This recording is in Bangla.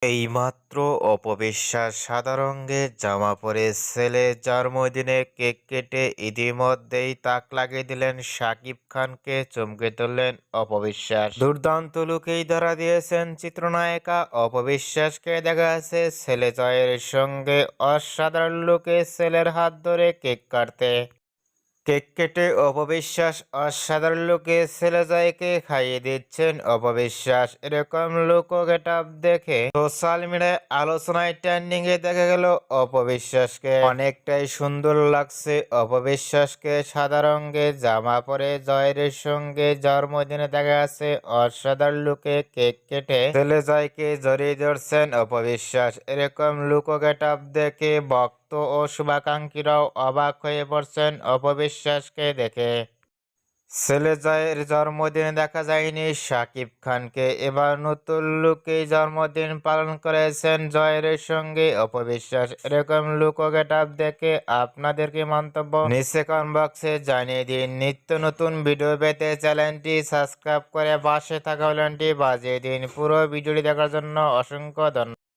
এইমাত্র অপবিশ্বাস সাদা রঙের জামা পরে ছেলে জন্মদিনে কেক কেটে ইতিমধ্যেই তাক লাগিয়ে দিলেন শাকিব খানকে, চমকে তুললেন অপবিশ্বাস। দুর্দান্ত লুকেই ধরা দিয়েছেন চিত্রনায়িকা অপবিশ্বাসকে। দেখা যাচ্ছে ছেলে জয়ের সঙ্গে অসাধারণ লুকে ছেলের হাত ধরে কেক কাটতে। কেক কেটে অপবিশ্বাস অসাধারণ লুকে ছেলেজয়কে খাইয়ে দিচ্ছেন অপবিশ্বাস। এরকম লুক ও গেটআপ দেখে সোশ্যাল মিডিয়ায় আলোচনায় ট্রেন্ডিং এ দেখা গেল অপবিশ্বাসকে। অনেকটাই সুন্দর লাগছে অপবিশ্বাসকে সাদা রঙের জামা পরে জয়ের সঙ্গে জন্মদিনে দেখা যাচ্ছে অসাধারণ লুকে কেক কেটে ছেলেজয়কে জড়িয়ে ধরছেন অপবিশ্বাস। এরকম লুক ও গেটআপ দেখে ভক্ত ও শুভাকাঙ্ক্ষীরাও অবাক হয়ে পড়ছেন অপবিশ্বাসকে দেখে। ছেলে জয়ের জন্মদিনে দেখা যায়নি শাকিব খানকে, এবার নতুন লুকে জন্মদিন পালন করেছেন জয়ের সঙ্গে অপবিশ্বাস। এরকম লুক ও গেটআপ দেখে আপনাদের কি মন্তব্য নিচে কমেন্ট বক্সে জানিয়ে দিন। নিত্য নতুন ভিডিও পেতে চ্যানেলটি সাবস্ক্রাইব করে পাশে থাকা বেলটি বাজিয়ে দিন। পুরো ভিডিওটি দেখার জন্য অসংখ্য ধন্যবাদ।